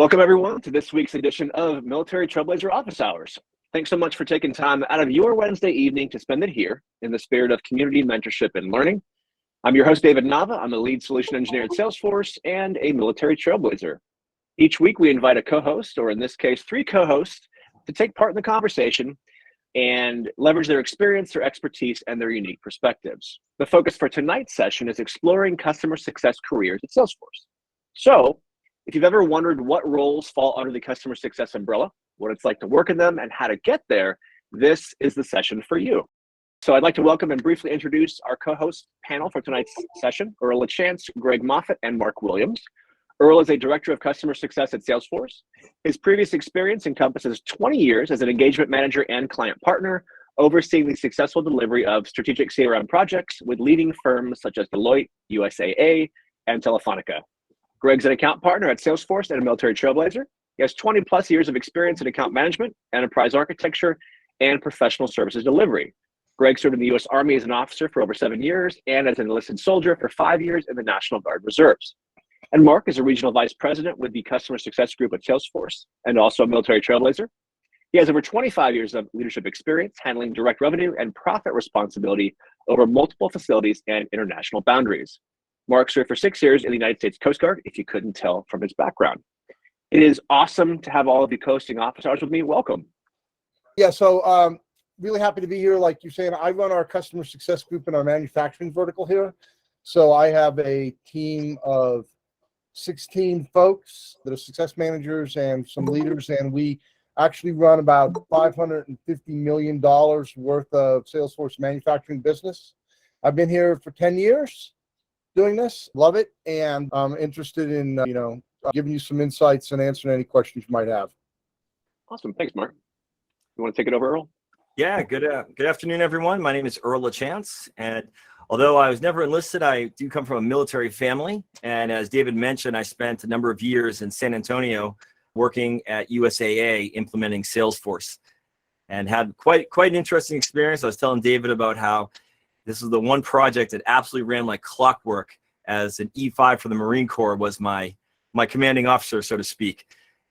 Welcome everyone to this week's edition of Military Trailblazer Office Hours. Thanks so much for taking time out of your Wednesday evening to spend it here in the spirit of community mentorship and learning. I'm your host, David Nava. I'm a lead solution engineer at Salesforce and a military trailblazer. Each week we invite a co-host, or in this case, 3 co-hosts, to take part in the conversation and leverage their experience, their expertise, and their unique perspectives. The focus for tonight's session is exploring customer success careers at Salesforce. So, if you've ever wondered what roles fall under the customer success umbrella, what it's like to work in them, and how to get there, this is the session for you. So I'd like to welcome and briefly introduce our co-host panel for tonight's session, Earl LaChance, Greg Moffett, and Mark Williams. Earl is a director of customer success at Salesforce. His previous experience encompasses 20 years as an engagement manager and client partner, overseeing the successful delivery of strategic CRM projects with leading firms such as Deloitte, USAA, and Telefonica. Greg's an account partner at Salesforce and a military trailblazer. He has 20 plus years of experience in account management, enterprise architecture, and professional services delivery. Greg served in the U.S. Army as an officer for over 7 years and as an enlisted soldier for 5 years in the National Guard Reserves. And Mark is a regional vice president with the customer success group at Salesforce and also a military trailblazer. He has over 25 years of leadership experience handling direct revenue and profit responsibility over multiple facilities and international boundaries. Mark served for 6 years in the United States Coast Guard, if you couldn't tell from his background. It is awesome to have all of you hosting office hours with me. Welcome. Yeah, so really happy to be here. Like you're saying, I run our customer success group in our manufacturing vertical here. So I have a team of 16 folks that are success managers and some leaders, and we actually run about $550 million worth of Salesforce manufacturing business. I've been here for 10 years. Doing this, love it, and I'm interested in giving you some insights and answering any questions you might have. Awesome, thanks, Mark. You want to take it over, Earl? Yeah, good afternoon, everyone. My name is Earl LaChance, and although I was never enlisted, I do come from a military family. And as David mentioned, I spent a number of years in San Antonio working at USAA implementing Salesforce, and had quite an interesting experience. I was telling David about how this is the one project that absolutely ran like clockwork. As an E5 for the Marine Corps was my commanding officer, so to speak.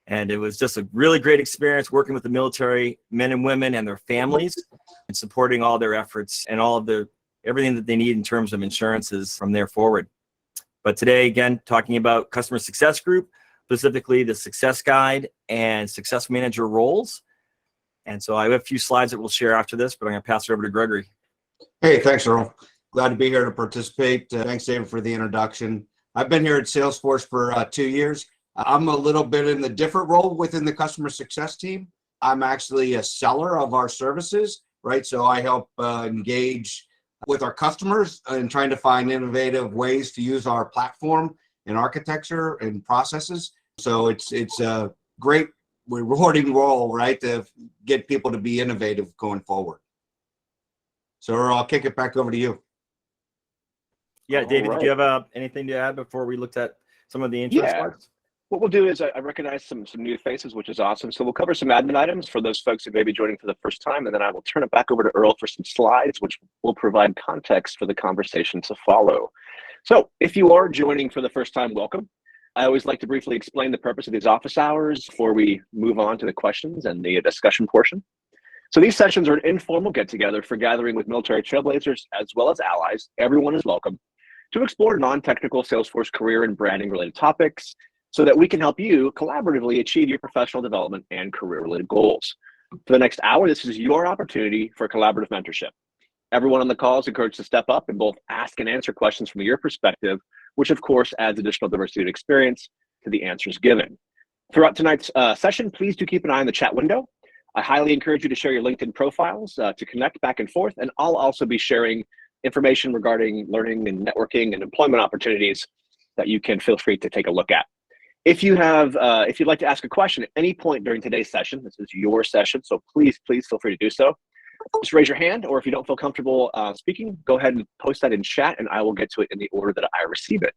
And it was just a really great experience working with the military men and women and their families and supporting all their efforts and all of everything that they need in terms of insurances from there forward. But today, again, talking about customer success group, specifically the success guide and success manager roles. And so I have a few slides that we'll share after this, but I'm going to pass it over to Gregory. Hey, thanks, Earl. Glad to be here to participate. Thanks, David, for the introduction. I've been here at Salesforce for 2 years. I'm a little bit in the different role within the customer success team. I'm actually a seller of our services, right? So I help engage with our customers and trying to find innovative ways to use our platform and architecture and processes. So it's a great, rewarding role, right, to get people to be innovative going forward. So I'll kick it back over to you. Yeah, David, Did you have anything to add before we looked at some of the intro slides? What we'll do is I recognize some new faces, which is awesome. So we'll cover some admin items for those folks who may be joining for the first time, and then I will turn it back over to Earl for some slides, which will provide context for the conversation to follow. So if you are joining for the first time, welcome. I always like to briefly explain the purpose of these office hours before we move on to the questions and the discussion portion. So these sessions are an informal get-together for gathering with military trailblazers as well as allies. Everyone is welcome to explore non-technical Salesforce career and branding related topics so that we can help you collaboratively achieve your professional development and career related goals. For the next hour, this is your opportunity for collaborative mentorship. Everyone on the call is encouraged to step up and both ask and answer questions from your perspective, which of course adds additional diversity of experience to the answers given. Throughout tonight's session, please do keep an eye on the chat window. I highly encourage you to share your LinkedIn profiles to connect back and forth, and I'll also be sharing information regarding learning and networking and employment opportunities that you can feel free to take a look at. If you'd like to ask a question at any point during today's session, this is your session, so please feel free to do so. Just raise your hand, or if you don't feel comfortable speaking, go ahead and post that in chat, and I will get to it in the order that I receive it.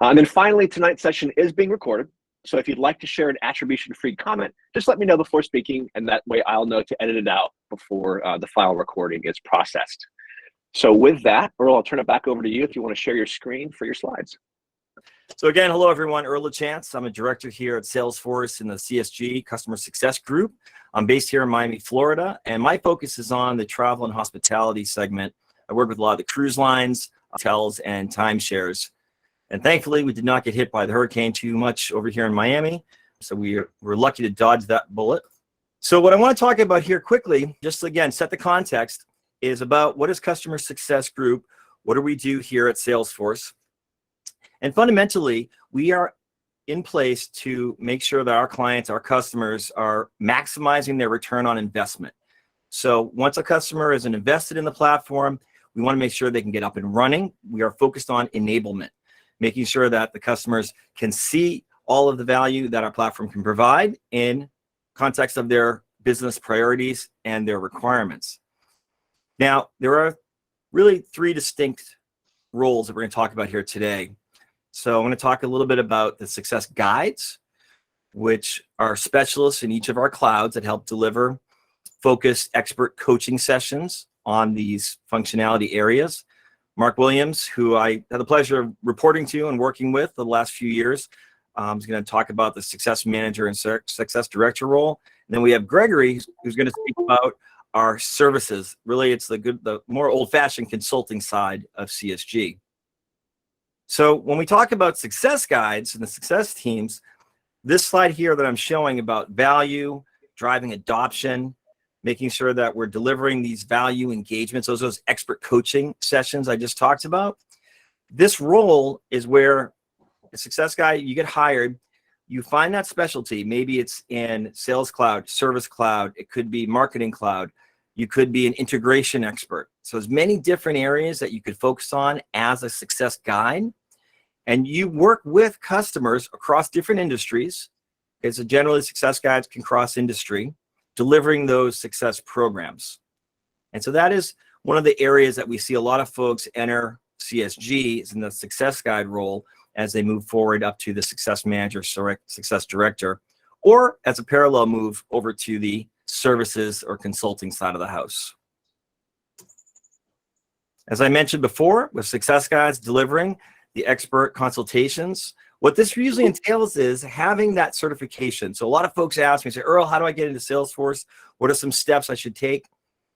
And then finally, tonight's session is being recorded. So if you'd like to share an attribution-free comment, just let me know before speaking, and that way I'll know to edit it out before the file recording is processed. So with that, Earl, I'll turn it back over to you if you want to share your screen for your slides. So again, hello everyone, Earl LaChance. I'm a director here at Salesforce in the CSG Customer Success Group. I'm based here in Miami, Florida, and my focus is on the travel and hospitality segment. I work with a lot of the cruise lines, hotels, and timeshares. And thankfully, we did not get hit by the hurricane too much over here in Miami. So we're lucky to dodge that bullet. So what I want to talk about here quickly, just to, again, set the context, is about what is Customer Success Group? What do we do here at Salesforce? And fundamentally, we are in place to make sure that our clients, our customers, are maximizing their return on investment. So once a customer is invested in the platform, we want to make sure they can get up and running. We are focused on enablement, making sure that the customers can see all of the value that our platform can provide in context of their business priorities and their requirements. Now, there are really three distinct roles that we're going to talk about here today. So I'm going to talk a little bit about the success guides, which are specialists in each of our clouds that help deliver focused expert coaching sessions on these functionality areas. Mark Williams, who I had the pleasure of reporting to and working with the last few years, is going to talk about the success manager and success director role. And then we have Gregory, who's going to speak about our services. Really, it's the more old-fashioned consulting side of CSG. So when we talk about success guides and the success teams, this slide here that I'm showing about value, driving adoption, making sure that we're delivering these value engagements, those expert coaching sessions I just talked about. This role is where a success guy, you get hired, you find that specialty. Maybe it's in Sales Cloud, Service Cloud, it could be Marketing Cloud, you could be an integration expert. So there's many different areas that you could focus on as a success guide. And you work with customers across different industries. Okay, so generally success guides can cross industry, delivering those success programs. And so that is one of the areas that we see a lot of folks enter CSG is in the success guide role as they move forward up to the success manager, success director, or as a parallel move over to the services or consulting side of the house. As I mentioned before, with success guides delivering the expert consultations, what this usually entails is having that certification. So a lot of folks ask me, say, Earl, how do I get into Salesforce? What are some steps I should take?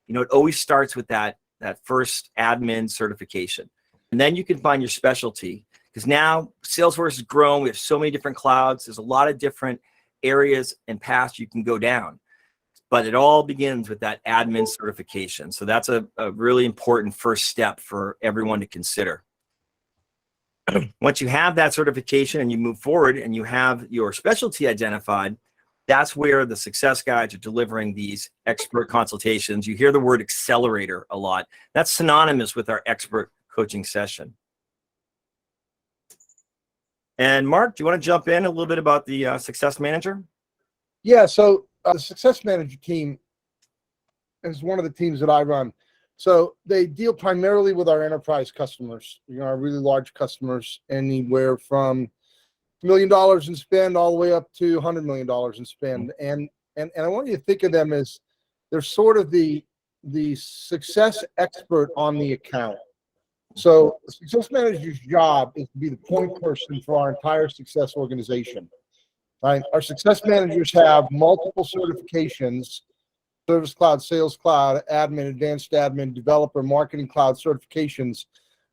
You know, it always starts with that first admin certification. And then you can find your specialty, because now Salesforce has grown. We have so many different clouds. There's a lot of different areas and paths you can go down. But it all begins with that admin certification. So that's a really important first step for everyone to consider. Once you have that certification and you move forward and you have your specialty identified, that's where the success guides are delivering these expert consultations. You hear the word accelerator a lot. That's synonymous with our expert coaching session. And Mark, do you want to jump in a little bit about the success manager? Yeah, so the success manager team is one of the teams that I run. So they deal primarily with our enterprise customers, you know, our really large customers, anywhere from $1 million in spend all the way up to $100 million in spend. And I want you to think of them as they're sort of the success expert on the account. So the success manager's job is to be the point person for our entire success organization. Right? Our success managers have multiple certifications: Service Cloud, Sales Cloud, Admin, Advanced Admin, Developer, Marketing Cloud certifications,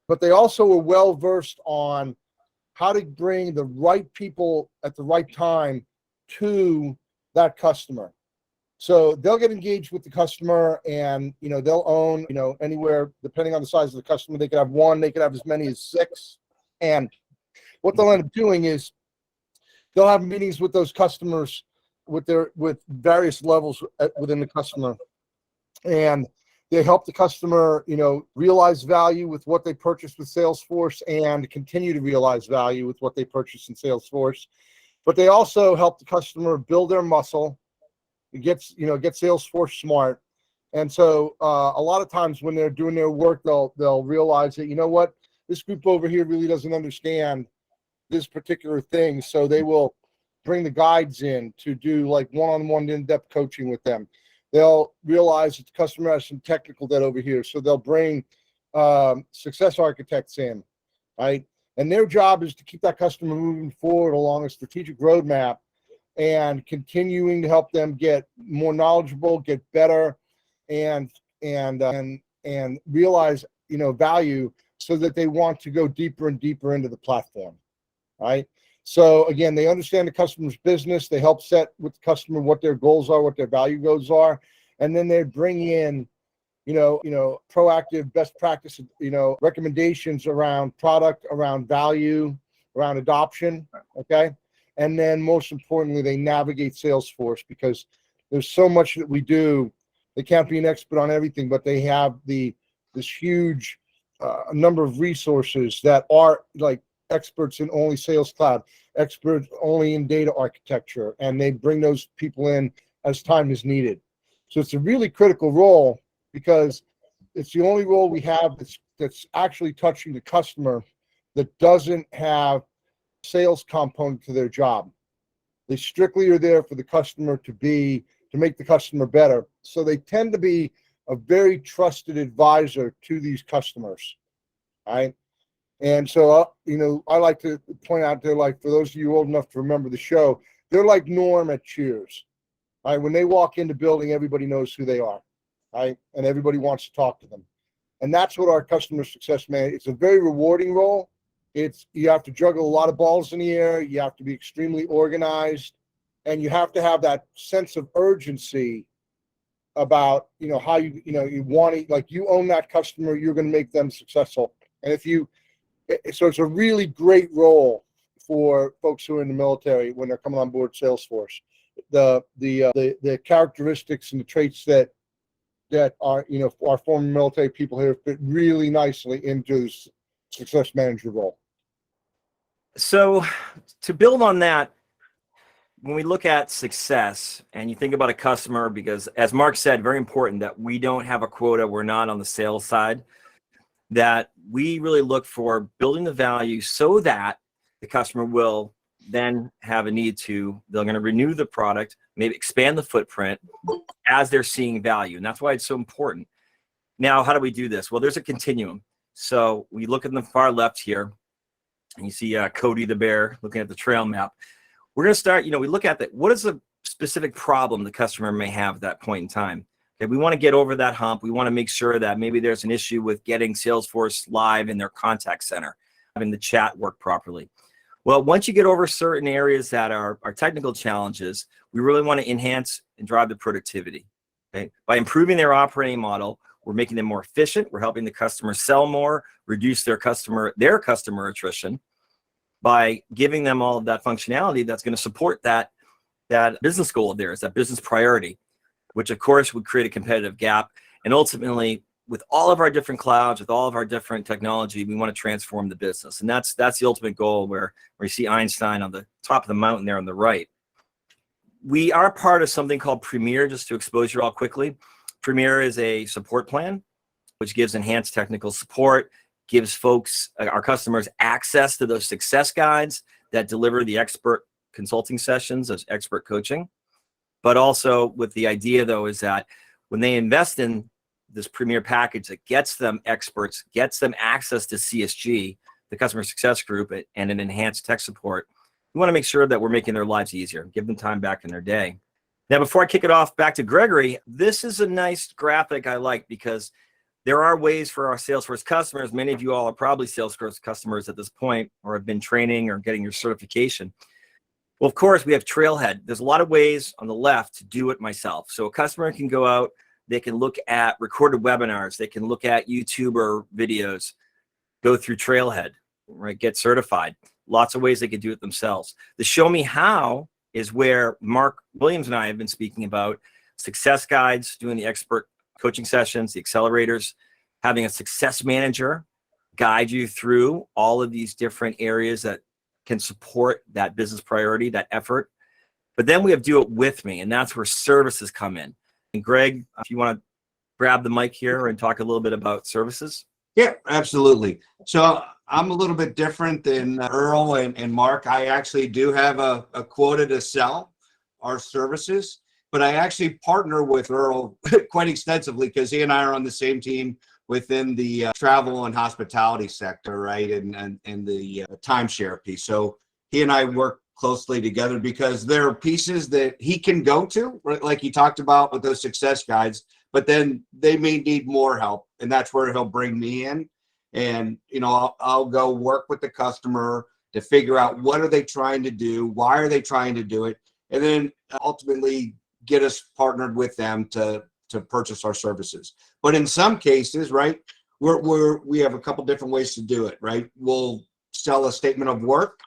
but they also are well versed on how to bring the right people at the right time to that customer. So they'll get engaged with the customer, and you know, they'll own, you know, anywhere, depending on the size of the customer, they could have one, they could have as many as 6. And what they'll end up doing is they'll have meetings with those customers with various levels within the customer, and they help the customer, you know, realize value with what they purchased with Salesforce and continue to realize value with what they purchased in Salesforce. But they also help the customer build their muscle, get Salesforce smart. And so a lot of times when they're doing their work, they'll realize that, you know what, this group over here really doesn't understand this particular thing. So they will bring the guides in to do like one-on-one in-depth coaching with them. They'll realize that the customer has some technical debt over here. So they'll bring success architects in, right? And their job is to keep that customer moving forward along a strategic roadmap and continuing to help them get more knowledgeable, get better, and realize, value, so that they want to go deeper and deeper into the platform, right? So again, they understand the customer's business. They help set with the customer what their goals are, what their value goals are, and then they bring in, proactive best practice, recommendations around product, around value, around adoption. Okay. And then most importantly, they navigate Salesforce, because there's so much that we do. They can't be an expert on everything, but they have this huge number of resources that are like experts in only Sales Cloud, experts only in data architecture, and they bring those people in as time is needed. So it's a really critical role, because it's the only role we have that's actually touching the customer that doesn't have sales component to their job. They strictly are there for the customer to make the customer better. So they tend to be a very trusted advisor to these customers, right? And so, I like to point out, they're like, for those of you old enough to remember the show, they're like Norm at Cheers. Right? When they walk into the building, everybody knows who they are, right? And everybody wants to talk to them. And that's what our customer success man, it's a very rewarding role. You have to juggle a lot of balls in the air. You have to be extremely organized, and you have to have that sense of urgency about, how you want to, like, you own that customer, you're going to make them successful. And so it's a really great role for folks who are in the military when they're coming on board Salesforce. The characteristics and the traits that are, our former military people here fit really nicely into this success manager role. So to build on that, when we look at success and you think about a customer, because as Mark said, very important that we don't have a quota, we're not on the sales side, that we really look for building the value so that the customer will then have a need they're going to renew the product, maybe expand the footprint as they're seeing value. And that's why it's so important. Now, how do we do this? Well, there's a continuum. So we look at the far left here, and you see Cody the bear looking at the trail map. We're going to start, we look at what is the specific problem the customer may have at that point in time. Okay, we want to get over that hump. We want to make sure that maybe there's an issue with getting Salesforce live in their contact center, having the chat work properly. Well, once you get over certain areas that are technical challenges, we really want to enhance and drive the productivity. Okay? By improving their operating model, we're making them more efficient. We're helping the customer sell more, reduce their customer attrition by giving them all of that functionality that's going to support that business goal of theirs, that business priority, which of course would create a competitive gap. And ultimately, with all of our different clouds, with all of our different technology, we want to transform the business. And that's the ultimate goal, where you see Einstein on the top of the mountain there on the right. We are part of something called Premier, just to expose you all quickly. Premier is a support plan, which gives enhanced technical support, gives folks, our customers, access to those success guides that deliver the expert consulting sessions, as expert coaching. But also with the idea, though, is that when they invest in this Premier package that gets them experts, gets them access to CSG, the customer success group, and an enhanced tech support, we want to make sure that we're making their lives easier, give them time back in their day. Now, before I kick it off back to Gregory, this is a nice graphic I like, because there are ways for our Salesforce customers. Many of you all are probably Salesforce customers at this point, or have been training or getting your certification. Well, of course, we have Trailhead. There's a lot of ways on the left to do it myself. So a customer can go out, they can look at recorded webinars, they can look at YouTuber videos, go through Trailhead, right? Get certified. Lots of ways they can do it themselves. The Show Me How is where Mark Williams and I have been speaking about success guides, doing the expert coaching sessions, the accelerators, having a success manager guide you through all of these different areas that can support that business priority, that effort. But then we have Do It With Me, and that's where services come in. And Greg, if you want to grab the mic here and talk a little bit about services. Yeah, absolutely. So I'm a little bit different than Earl and Mark. I actually do have a quota to sell our services, but I actually partner with Earl quite extensively, because he and I are on the same team within the travel and hospitality sector, right? And the timeshare piece. So he and I work closely together because there are pieces that he can go to, right? Like he talked about with those success guides, but then they may need more help. And that's where he'll bring me in. And, I'll go work with the customer to figure out what are they trying to do? Why are they trying to do it? And then ultimately get us partnered with them to purchase our services. But in some cases, right, we have a couple different ways to do it, right? We'll sell a statement of work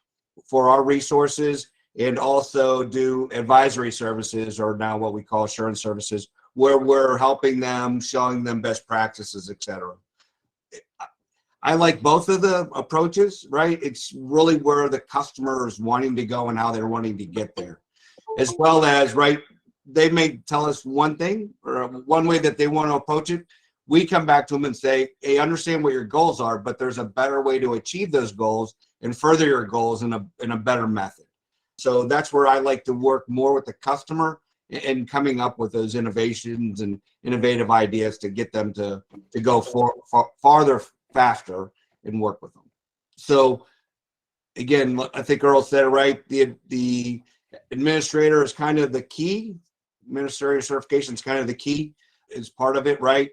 for our resources and also do advisory services, or now what we call assurance services, where we're helping them, showing them best practices, et cetera. I like both of the approaches, right? It's really where the customer is wanting to go and how they're wanting to get there. As well as, right, they may tell us one thing or one way that they want to approach it. We come back to them and say, hey, understand what your goals are, but there's a better way to achieve those goals and further your goals in a better method. So that's where I like to work more with the customer and coming up with those innovations and innovative ideas to get them to go farther, faster, and work with them. So again, I think Earl said it right. The administrator is kind of the key. Administrator certification is kind of the key, is part of it, right?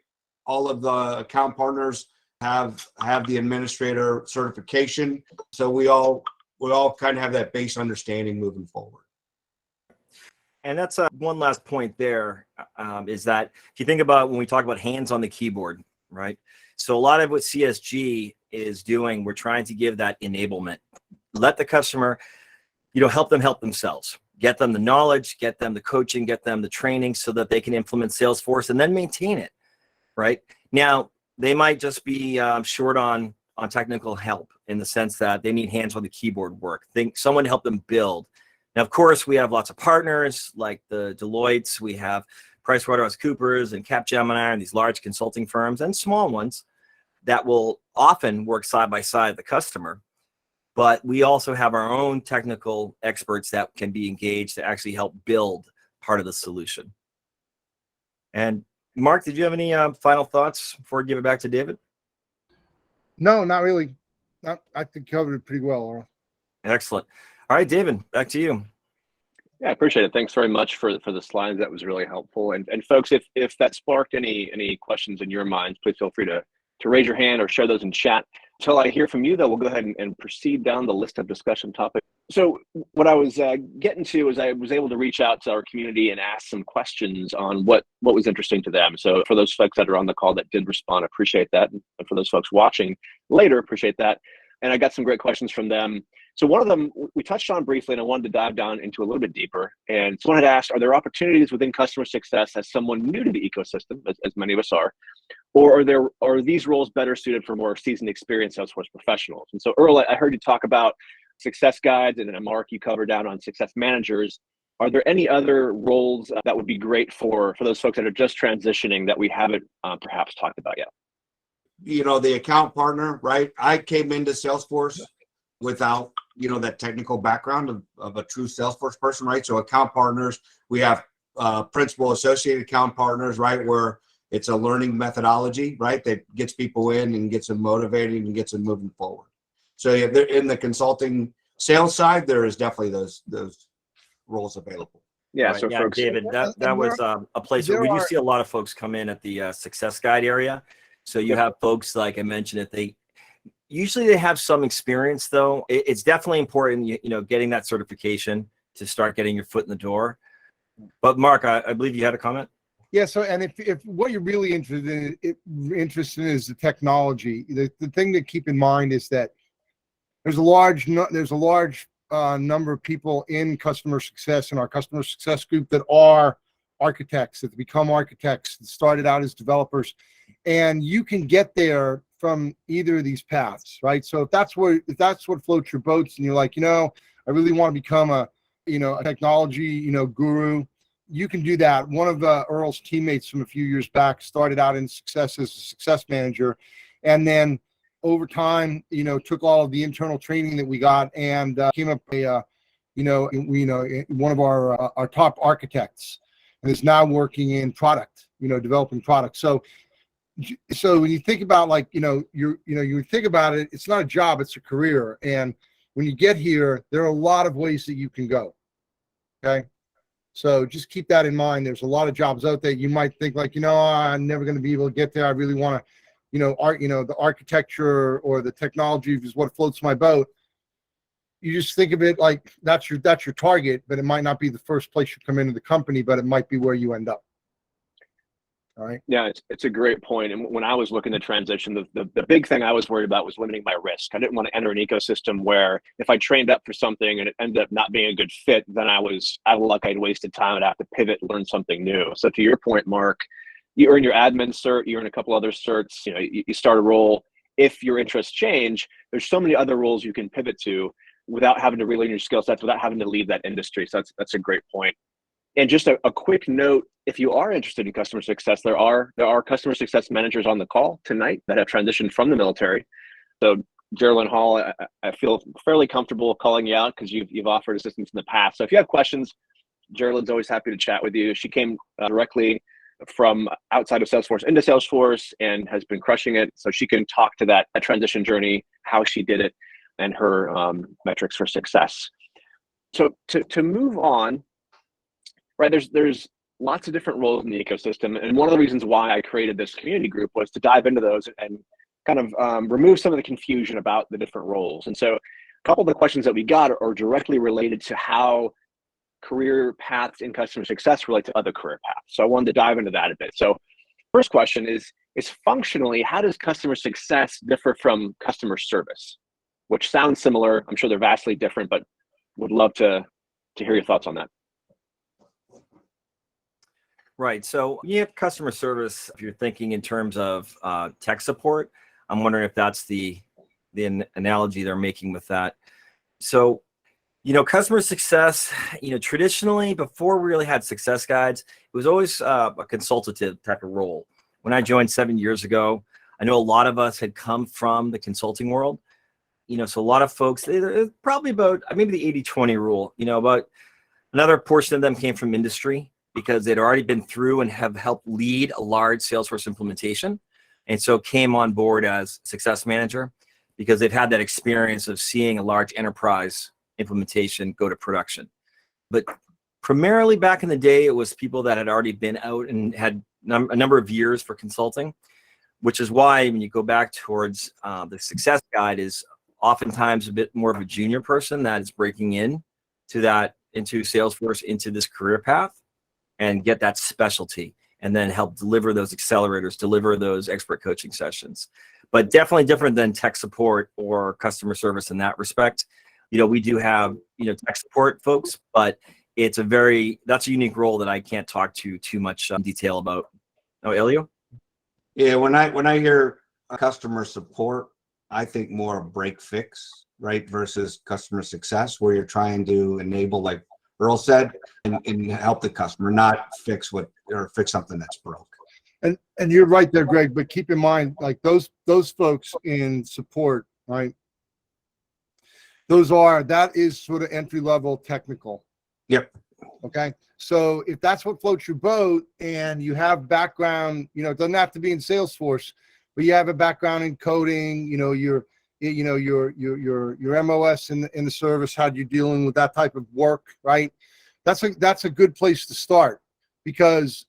All of the account partners have the administrator certification. So we all kind of have that base understanding moving forward. And that's one last point there, is that if you think about when we talk about hands on the keyboard, right? So a lot of what CSG is doing, we're trying to give that enablement. Let the customer, help them help themselves. Get them the knowledge, get them the coaching, get them the training so that they can implement Salesforce and then maintain it, right? Now, they might just be short on technical help in the sense that they need hands on the keyboard work. Someone to help them build. Now, of course, we have lots of partners like the Deloittes, we have PricewaterhouseCoopers and Capgemini and these large consulting firms and small ones that will often work side by side with the customer. But we also have our own technical experts that can be engaged to actually help build part of the solution. And Mark, did you have any final thoughts before we give it back to David? No, not really. I think covered it pretty well, Earl. Excellent. All right, David, back to you. Yeah, I appreciate it. Thanks very much for the slides. That was really helpful. And folks, if that sparked any questions in your minds, please feel free to raise your hand or share those in chat. Until I hear from you, though, we'll go ahead and proceed down the list of discussion topics. So what I was getting to is I was able to reach out to our community and ask some questions on what was interesting to them. So for those folks that are on the call that did respond, appreciate that. And for those folks watching later, appreciate that. And I got some great questions from them. So one of them we touched on briefly, and I wanted to dive down into a little bit deeper. And someone had asked, are there opportunities within customer success as someone new to the ecosystem, as many of us are, or are these roles better suited for more seasoned, experienced Salesforce professionals? And so Earl, I heard you talk about success guides, and then Mark, you covered down on success managers. Are there any other roles that would be great for those folks that are just transitioning that we haven't perhaps talked about yet? The account partner, right? I came into Salesforce without, that technical background of a true Salesforce person, right? So account partners, we have principal associate account partners, right? Where it's a learning methodology, right? That gets people in and gets them motivated and gets them moving forward. So yeah, in the consulting sales side, there is definitely those roles available. Yeah, right. so yeah, folks, David, that was a place where we do see a lot of folks come in at the success guide area. So you have folks, like I mentioned, that they have some experience, though. It's definitely important, getting that certification to start getting your foot in the door. But Mark, I believe you had a comment. Yeah. So, and if what you're really interested in is the technology, the thing to keep in mind is that there's a large number of people in customer success in our customer success group that are architects, that become architects, that started out as developers, and you can get there from either of these paths, right? So if that's what floats your boats, and you're like, I really want to become a technology, guru, you can do that. One of Earl's teammates from a few years back started out in success as a success manager, and then over time, took all of the internal training that we got and came up one of our top architects, and is now working in product, developing products. So so when you think about like, you think about it, it's not a job, it's a career. And when you get here, there are a lot of ways that you can go. Okay. So just keep that in mind. There's a lot of jobs out there. You might think like, I'm never going to be able to get there. I really want to, the architecture or the technology is what floats my boat. You just think of it like that's your target, but it might not be the first place you come into the company, but it might be where you end up. All right. Yeah, it's a great point. And when I was looking to transition, the big thing I was worried about was limiting my risk. I didn't want to enter an ecosystem where if I trained up for something and it ended up not being a good fit, then I was out of luck. I'd wasted time. I'd have to pivot and learn something new. So to your point, Mark, you earn your admin cert, you earn a couple other certs, you start a role. If your interests change, there's so many other roles you can pivot to without having to relearn your skill sets, without having to leave that industry. So that's a great point. And just a quick note, if you are interested in customer success, there are customer success managers on the call tonight that have transitioned from the military. So Geraldine Hall, I feel fairly comfortable calling you out because you've offered assistance in the past. So if you have questions, Geraldine's always happy to chat with you. She came directly from outside of Salesforce into Salesforce and has been crushing it. So she can talk to that transition journey, how she did it, and her metrics for success. So to move on, right, there's lots of different roles in the ecosystem. And one of the reasons why I created this community group was to dive into those and kind of remove some of the confusion about the different roles. And so a couple of the questions that we got are directly related to how career paths in customer success relate to other career paths. So I wanted to dive into that a bit. So first question is functionally, how does customer success differ from customer service? Which sounds similar. I'm sure they're vastly different, but would love to hear your thoughts on that. Right. So you have customer service. If you're thinking in terms of tech support, I'm wondering if that's the analogy they're making with that. So, customer success, traditionally before we really had success guides, it was always a consultative type of role. When I joined 7 years ago, I know a lot of us had come from the consulting world. So a lot of folks, probably about maybe the 80-20 rule, about another portion of them came from industry, because they'd already been through and have helped lead a large Salesforce implementation. And so came on board as success manager because they've had that experience of seeing a large enterprise implementation go to production. But primarily back in the day, it was people that had already been out and had a number of years for consulting, which is why when you go back towards the success guide is oftentimes a bit more of a junior person that is breaking into Salesforce, into this career path, and get that specialty and then help deliver those accelerators, deliver those expert coaching sessions. But definitely different than tech support or customer service in that respect. We do have, tech support folks, but that's a unique role that I can't talk to too much detail about. Oh, Elio? Yeah, when I hear customer support, I think more of break fix, right? Versus customer success, where you're trying to enable, like Earl said, and help the customer, not fix something that's broke. And you're right there, Greg. But keep in mind, like those folks in support, right? That is sort of entry level technical. Yep. Okay. So if that's what floats your boat, and you have background, it doesn't have to be in Salesforce, but you have a background in coding, your MOS in the service, how you're dealing with that type of work, right? That's a good place to start, because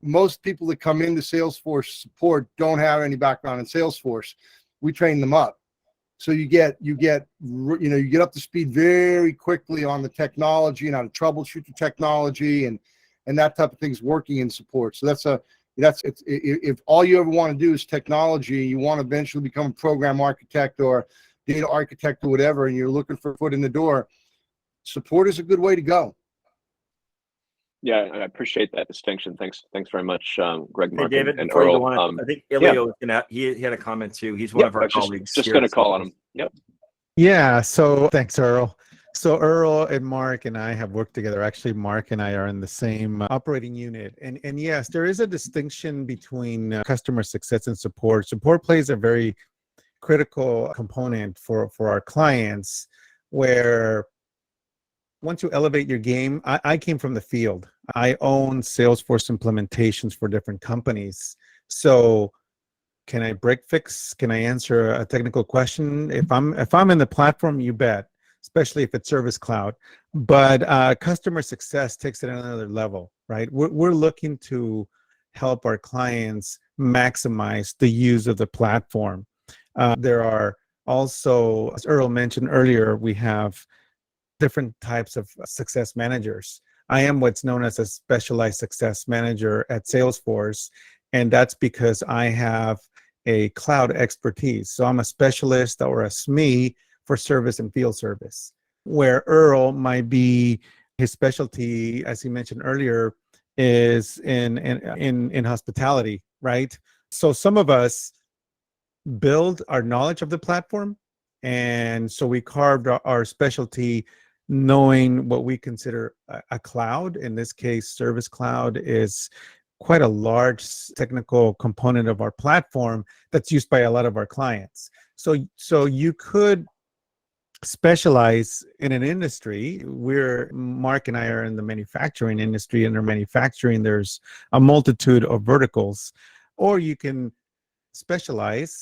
most people that come into Salesforce support don't have any background in Salesforce. We train them up, so you get up to speed very quickly on the technology and how to troubleshoot the technology and that type of things working in support. So if all you ever want to do is technology, you want to eventually become a program architect or data architect or whatever, and you're looking for a foot in the door, support is a good way to go. Yeah, I appreciate that distinction. Thanks very much, Greg, Mark, hey, David, and before Earl. you go on, I think Elio he had a comment too. He's one of our colleagues. Just going to call on him. Yep. Yeah. So thanks, Earl. So Earl and Mark and I have worked together. Actually, Mark and I are in the same operating unit. And yes, there is a distinction between customer success and support. Support plays a very critical component for our clients, where once you elevate your game, I came from the field. I own Salesforce implementations for different companies. So can I break fix? Can I answer a technical question? If I'm in the platform, you bet, especially if it's Service Cloud. But customer success takes it another level, right? We're looking to help our clients maximize the use of the platform. There are also, as Earl mentioned earlier, we have different types of success managers. I am what's known as a specialized success manager at Salesforce, and that's because I have a cloud expertise. So I'm a specialist or a SME for service and field service, where Earl might be, his specialty, as he mentioned earlier, is in hospitality, right? So some of us build our knowledge of the platform, and so we carved our specialty knowing what we consider a cloud. In this case, Service Cloud is quite a large technical component of our platform that's used by a lot of our clients. So you could specialize in an industry. Mark and I are in the manufacturing industry. Under manufacturing, there's a multitude of verticals. Or you can specialize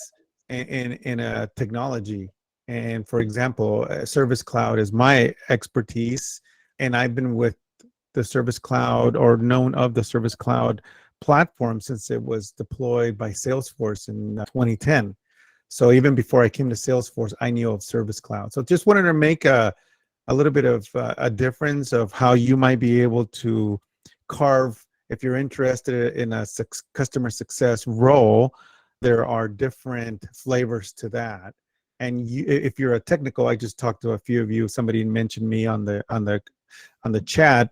in a technology. And for example, Service Cloud is my expertise, and I've been with the Service Cloud, or known of the Service Cloud platform, since it was deployed by Salesforce in 2010. So even before I came to Salesforce, I knew of Service Cloud. So just wanted to make a little bit of a difference of how you might be able to carve, if you're interested in a customer success role, there are different flavors to that. And if you're a technical, I just talked to a few of you. Somebody mentioned me on the chat.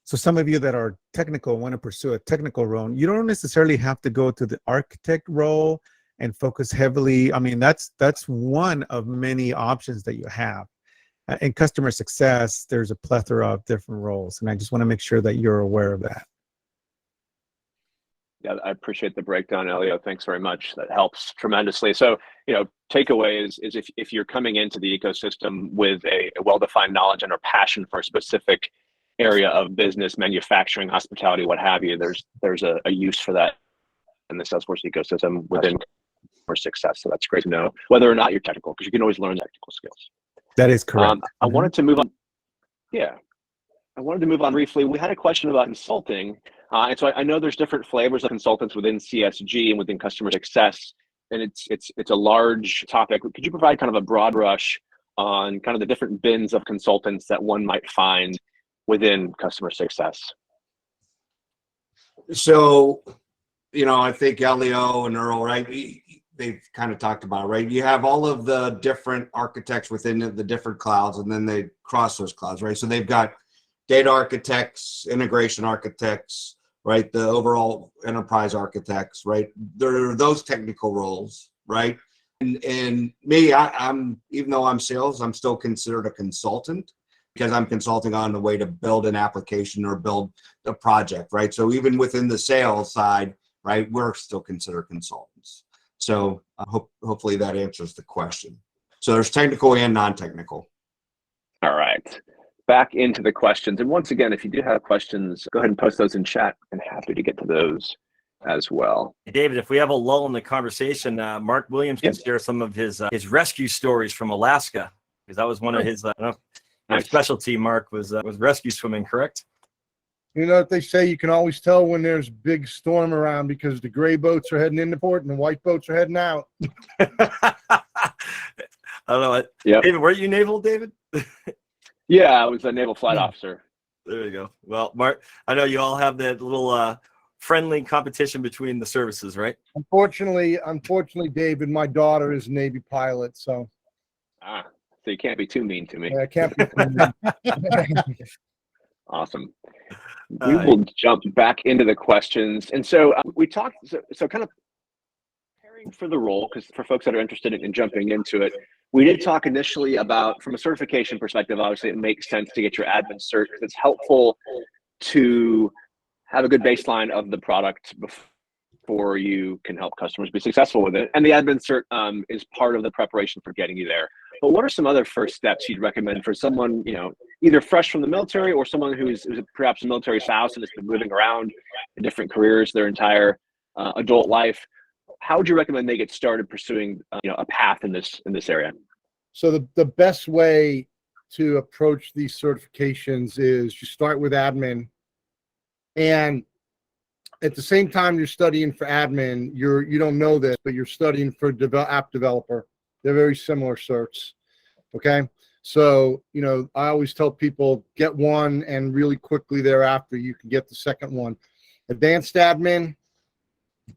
So some of you that are technical want to pursue a technical role. You don't necessarily have to go to the architect role and focus heavily. I mean, that's one of many options that you have. In customer success, there's a plethora of different roles, and I just want to make sure that you're aware of that. Yeah, I appreciate the breakdown, Elio. Thanks very much. That helps tremendously. So, takeaways is if you're coming into the ecosystem with a well-defined knowledge and or passion for a specific area of business, manufacturing, hospitality, what have you, there's a use for that in the Salesforce ecosystem within for success. So that's great to know, whether or not you're technical, because you can always learn technical skills. That is correct. I wanted to move on. Yeah, I wanted to move on briefly. We had a question about consulting. And so I know there's different flavors of consultants within CSG and within customer success, and it's a large topic. Could you provide kind of a broad brush on kind of the different bins of consultants that one might find within customer success? So, I think Elio and Earl, right? They've kind of talked about it, right? You have all of the different architects within the different clouds, and then they cross those clouds, right? So they've got data architects, integration architects, right? The overall enterprise architects, right? There are those technical roles, right? And me, I'm even though I'm sales, I'm still considered a consultant because I'm consulting on the way to build an application or build a project, right? So even within the sales side, right, we're still considered consultants. So hopefully that answers the question. So there's technical and non-technical. All right. Back into the questions. And once again, if you do have questions, go ahead and post those in chat. I'm happy to get to those as well. David, if we have a lull in the conversation, Mark Williams can share some of his rescue stories from Alaska, because that was one of his specialty. Mark was rescue swimming, correct? You know what they say, you can always tell when there's big storm around because the gray boats are heading into port and the white boats are heading out. I don't know. Yep. David, were you naval, David? Yeah, I was a naval flight officer. There you go. Well, Mark, I know you all have that little friendly competition between the services, right? Unfortunately, David, my daughter is a Navy pilot, so. So you can't be too mean to me. I can't be too mean. Awesome. We will jump back into the questions. And so we talked, so kind of preparing for the role, because for folks that are interested in jumping into it, we did talk initially about, from a certification perspective, obviously it makes sense to get your admin cert because it's helpful to have a good baseline of the product before you can help customers be successful with it. And the admin cert is part of the preparation for getting you there. But what are some other first steps you'd recommend for someone, either fresh from the military or someone who's perhaps a military spouse and has been moving around in different careers their entire adult life. How would you recommend they get started pursuing a path in this area? So the best way to approach these certifications is you start with admin, and at the same time you're studying for admin, you don't know this, but you're studying for app developer. They're very similar certs. Okay. So, I always tell people get one, and really quickly thereafter, you can get the second one. Advanced admin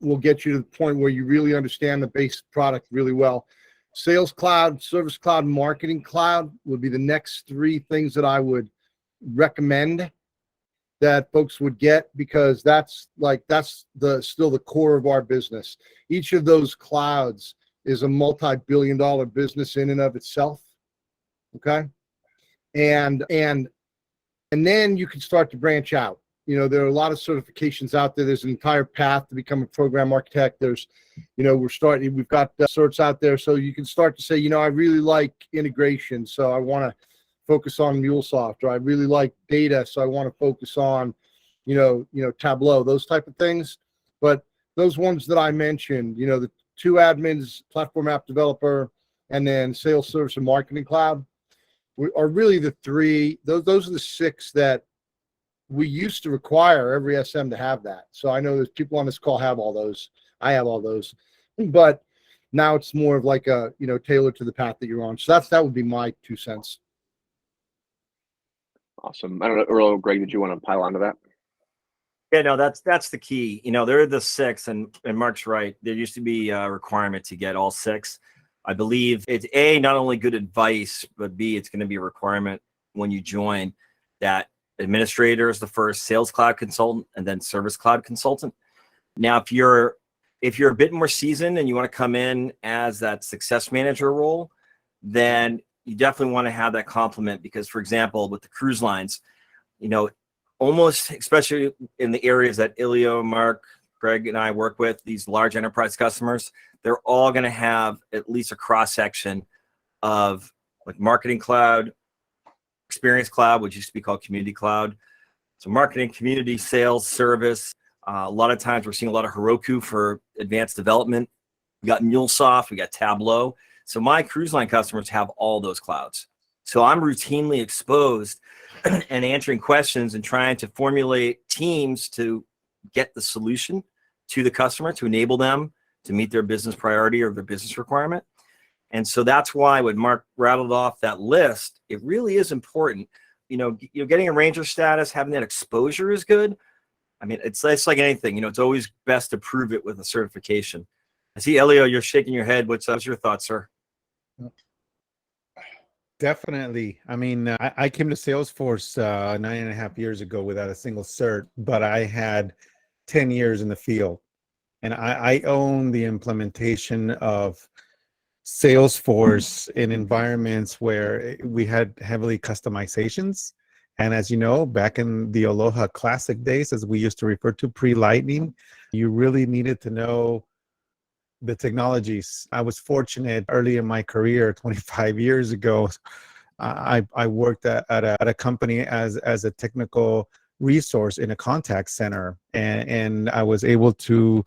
will get you to the point where you really understand the base product really well. Sales Cloud, Service Cloud, Marketing Cloud would be the next three things that I would recommend that folks would get, because that's still the core of our business. Each of those clouds is a multi-billion-dollar business in and of itself. Okay. And then you can start to branch out. There are a lot of certifications out there. There's an entire path to become a program architect. There's, we've got certs out there. So you can start to say, I really like integration, so I want to focus on Mulesoft, or I really like data, so I want to focus on, Tableau, those type of things. But those ones that I mentioned, the two admins, platform app developer, and then sales, service, and marketing cloud are really the three. Those are the six that we used to require every SM to have that. So I know there's people on this call have all those. I have all those, but now it's more of like a, tailored to the path that you're on. So that would be my 2 cents. Awesome. I don't know, Earl or Greg, did you want to pile onto that? Yeah, no, that's the key. There are the six, and Mark's right. There used to be a requirement to get all six. I believe it's A, not only good advice, but B, it's going to be a requirement when you join that administrator is the first, Sales Cloud consultant, and then Service Cloud consultant. Now, if you're a bit more seasoned and you want to come in as that success manager role, then you definitely want to have that complement, because, for example, with the cruise lines, almost, especially in the areas that Ilio, Mark, Greg, and I work with, these large enterprise customers, they're all going to have at least a cross section of like Marketing Cloud, Experience Cloud, which used to be called Community Cloud. So marketing, community, sales, service. A lot of times we're seeing a lot of Heroku for advanced development. We got Mulesoft, we got Tableau. So my cruise line customers have all those clouds. So I'm routinely exposed and answering questions and trying to formulate teams to get the solution to the customer, to enable them to meet their business priority or their business requirement. And so that's why when Mark rattled off that list, it really is important. Getting a ranger status, having that exposure is good. I mean, it's like anything, it's always best to prove it with a certification. I see, Elio, you're shaking your head. What's your thoughts, sir? Definitely. I mean, I came to Salesforce 9.5 years ago without a single cert, but I had 10 years in the field. And I own the implementation of Salesforce in environments where we had heavily customizations. And as you know, back in the Aloha Classic days, as we used to refer to pre-Lightning, you really needed to know the technologies. I was fortunate early in my career, 25 years ago, I worked at a company as a technical resource in a contact center. And I was able to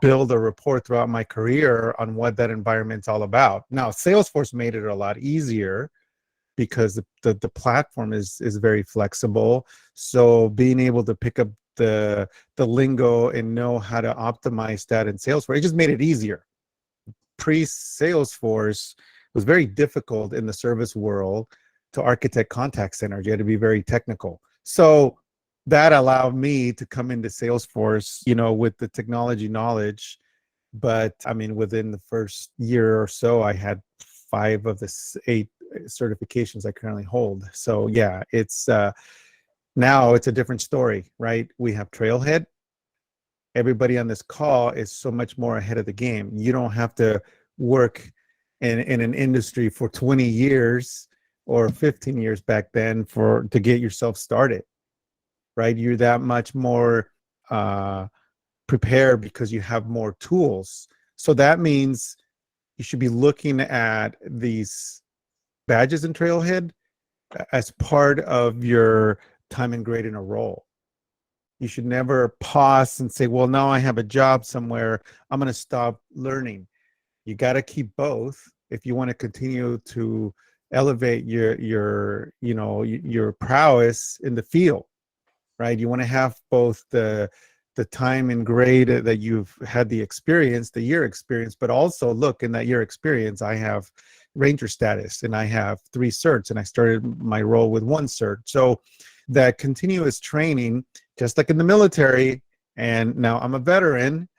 build a report throughout my career on what that environment's all about. Now, Salesforce made it a lot easier because the platform is very flexible. So being able to pick up the lingo and know how to optimize that in Salesforce, it just made it easier. Pre-Salesforce was very difficult in the service world to architect contact centers. You had to be very technical. So that allowed me to come into Salesforce, with the technology knowledge. But I mean, within the first year or so, I had 5 of the 8 certifications I currently hold. So yeah, it's now it's a different story, right? We have Trailhead. Everybody on this call is so much more ahead of the game. You don't have to work in an industry for 20 years or 15 years back then to get yourself started. Right? You're that much more prepared because you have more tools. So that means you should be looking at these badges in Trailhead as part of your time and grade in a role. You should never pause and say, well, now I have a job somewhere, I'm going to stop learning. You got to keep both if you want to continue to elevate your prowess in the field, right? You want to have both the time and grade that you've had the experience, the year experience, but also look, in that year experience, I have ranger status and I have 3 certs, and I started my role with 1 cert. So that continuous training, just like in the military, and now I'm a veteran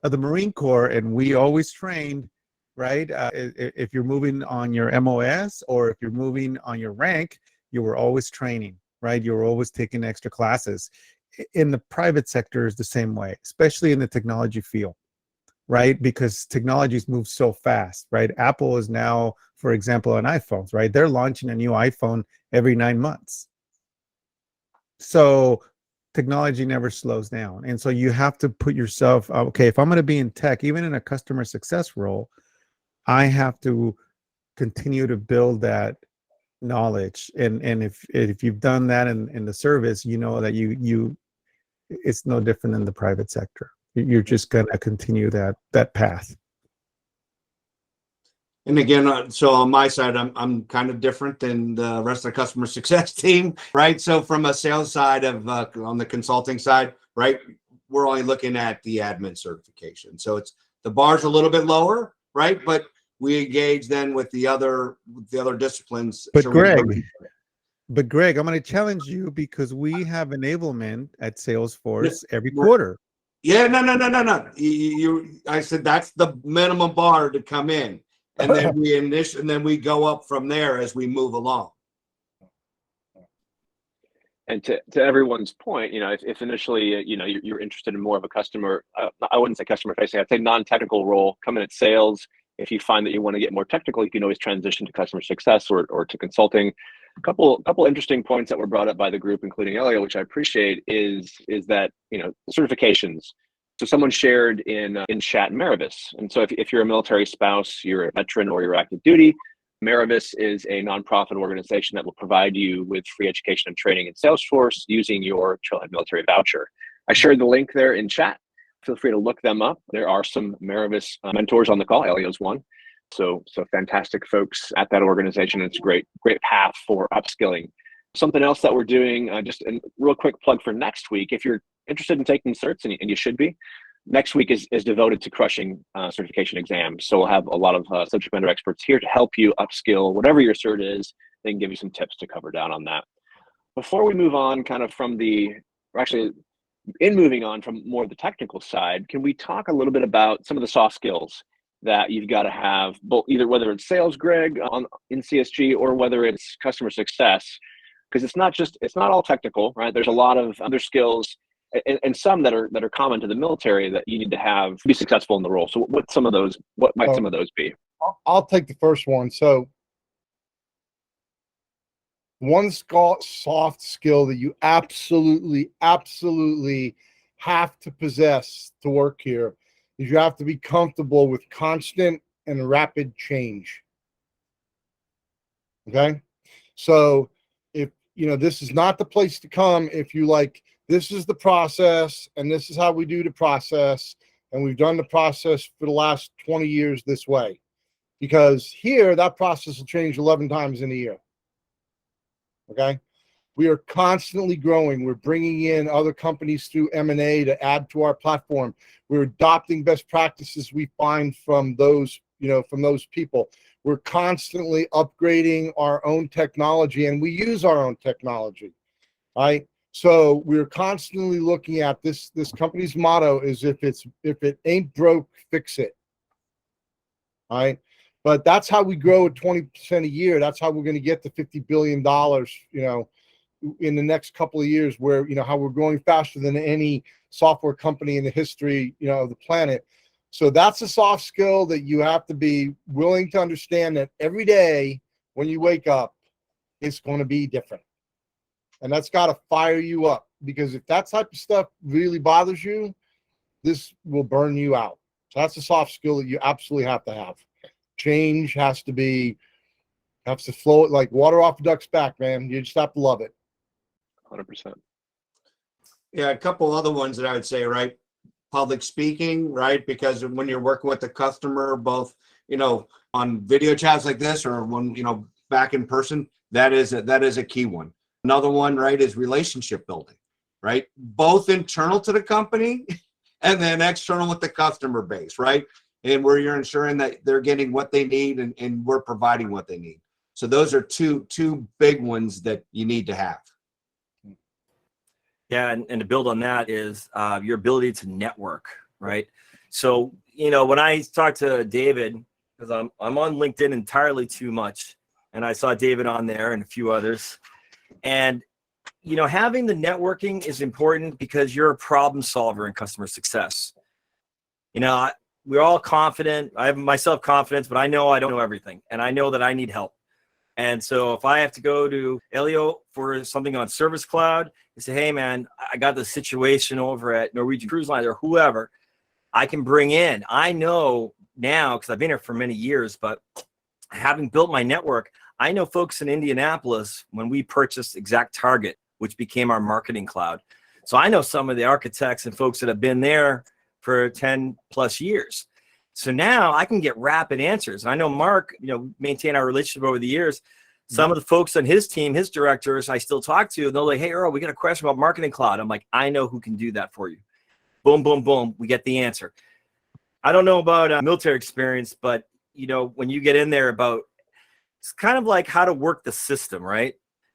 of the Marine Corps, and we always trained, right? If you're moving on your MOS or if you're moving on your rank, you were always training, right? You were always taking extra classes. In the private sector is the same way, especially in the technology field, right? Because technologies move so fast, right? Apple is now, for example, on iPhones, right? They're launching a new iPhone every 9 months. So technology never slows down. And so you have to put yourself, okay, if I'm going to be in tech, even in a customer success role, I have to continue to build that knowledge. And if you've done that in the service, you know that you it's no different than the private sector. You're just going to continue that path. And again, so on my side, I'm kind of different than the rest of the customer success team, right? So from a sales side of on the consulting side, right, we're only looking at the admin certification. So it's the bar's a little bit lower, right? But we engage then with the other disciplines. But so Greg, I'm going to challenge you because we have enablement at Salesforce every quarter. Yeah, no. I said that's the minimum bar to come in. And then we go up from there as we move along. And to everyone's point, if initially, you're interested in more of a customer, I wouldn't say customer facing, I'd say non-technical role, come in at sales. If you find that you want to get more technical, you can always transition to customer success or to consulting. A couple interesting points that were brought up by the group, including Elliot, which I appreciate, is that, certifications. So someone shared in chat Merivis. And so if you're a military spouse, you're a veteran, or you're active duty, Merivis is a nonprofit organization that will provide you with free education and training in Salesforce using your Trailhead military voucher. I shared the link there in chat. Feel free to look them up. There are some Merivis mentors on the call. Elio's one. So fantastic folks at that organization. It's a great path for upskilling. Something else that we're doing, just a real quick plug for next week. If you're interested in taking certs, and you should be, next week is devoted to crushing certification exams. So we'll have a lot of subject matter experts here to help you upskill whatever your cert is. They can give you some tips to cover down on that. Before we move on moving on from more of the technical side, can we talk a little bit about some of the soft skills that you've got to have, both either whether it's sales, Greg, in CSG, or whether it's customer success? Because it's not all technical, right? There's a lot of other skills and some that are common to the military that you need to have to be successful in the role. So what might some of those be? I'll take the first one. So one soft skill that you absolutely have to possess to work here is you have to be comfortable with constant and rapid change. Okay? So if, this is not the place to come if you this is the process and this is how we do the process, and we've done the process for the last 20 years this way. Because here, that process will change 11 times in a year. Okay? We are constantly growing. We're bringing in other companies through M&A to add to our platform. We're adopting best practices we find from those people. We're constantly upgrading our own technology, and we use our own technology, right? So we're constantly looking at this company's motto is if it ain't broke, fix it. All right. But that's how we grow at 20% a year. That's how we're going to get to $50 billion, in the next couple of years, where, how we're growing faster than any software company in the history, of the planet. So that's a soft skill that you have to be willing to understand that every day when you wake up, it's going to be different. And that's got to fire you up, because if that type of stuff really bothers you, this will burn you out. So that's a soft skill that you absolutely have to have. Change has to flow like water off a duck's back, man. You just have to love it. 100%. Yeah, a couple other ones that I would say, right? Public speaking, right? Because when you're working with the customer, both, on video chats like this or when, back in person, that is a key one. Another one, right, is relationship building, right? Both internal to the company and then external with the customer base, right? And where you're ensuring that they're getting what they need and we're providing what they need. So those are two big ones that you need to have. Yeah, and to build on that is your ability to network, right? So, when I talked to David, because I'm on LinkedIn entirely too much, and I saw David on there and a few others, and having the networking is important because you're a problem solver in customer success. We're all confident. I have myself confidence, but I know I don't know everything, and I know that I need help. And so if I have to go to Elio for something on Service Cloud and say, hey, man, I got this situation over at Norwegian Cruise Line or whoever, I can bring in. I know now, because I've been here for many years, but having built my network, I know folks in Indianapolis when we purchased ExactTarget, which became our marketing cloud. So I know some of the architects and folks that have been there for 10 plus years. So now I can get rapid answers. I know Mark, maintain our relationship over the years. Some of the folks on his team, his directors, I still talk to, and they're like, hey, Earl, we got a question about Marketing Cloud. I'm like, I know who can do that for you. Boom, boom, boom. We get the answer. I don't know about military experience, but, when you get in there it's kind of like how to work the system, right?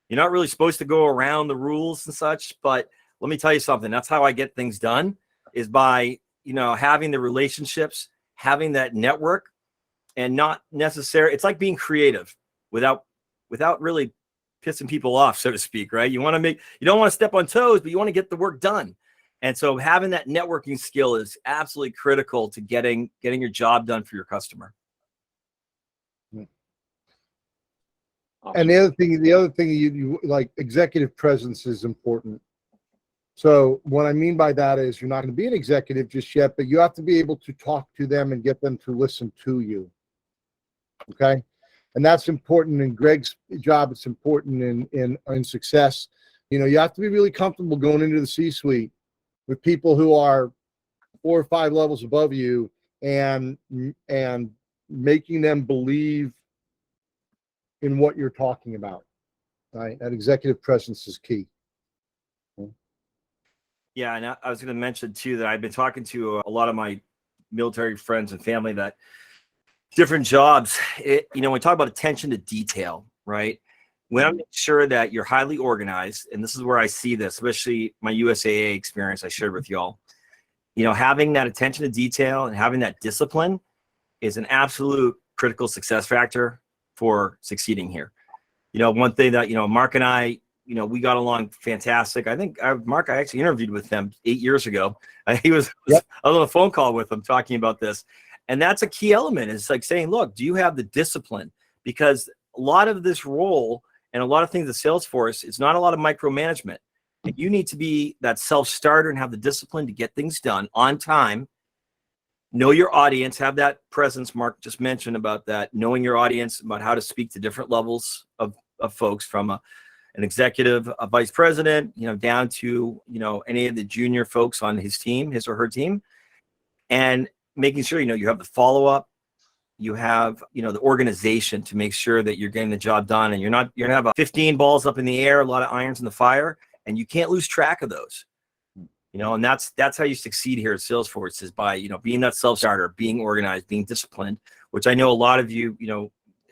You're not really supposed to go around the rules and such, but let me tell you something. That's how I get things done is by, having the relationships, having that network, and not necessarily, it's like being creative without really pissing people off, so to speak, right? You don't want to step on toes, but you want to get the work done. And so having that networking skill is absolutely critical to getting your job done for your customer. Awesome. And the other thing you like, executive presence is important. So what I mean by that is you're not going to be an executive just yet, but you have to be able to talk to them and get them to listen to you. Okay. And that's important in Greg's job. It's important in success. You have to be really comfortable going into the C-suite with people who are 4 or 5 levels above you and making them believe in what you're talking about. Right. That executive presence is key. Yeah, and I was going to mention too that I've been talking to a lot of my military friends and family that different jobs. When we talk about attention to detail, right? We want to make sure that you're highly organized, and this is where I see this, especially my USAA experience I shared with y'all. Having that attention to detail and having that discipline is an absolute critical success factor for succeeding here. One thing that Mark and I. We got along fantastic. I think Mark, I actually interviewed with him 8 years ago. I was on a phone call with him talking about this. And that's a key element. It's like saying, look, do you have the discipline? Because a lot of this role and a lot of things at Salesforce, it's not a lot of micromanagement. And you need to be that self-starter and have the discipline to get things done on time. Know your audience, have that presence. Mark just mentioned about that, knowing your audience, about how to speak to different levels of folks from an executive, a vice president, down to, any of the junior folks on his team, his or her team, and making sure, you have the follow-up, you have, the organization to make sure that you're getting the job done, and you're going to have 15 balls up in the air, a lot of irons in the fire, and you can't lose track of those, and that's how you succeed here at Salesforce is by, being that self-starter, being organized, being disciplined, which I know a lot of you,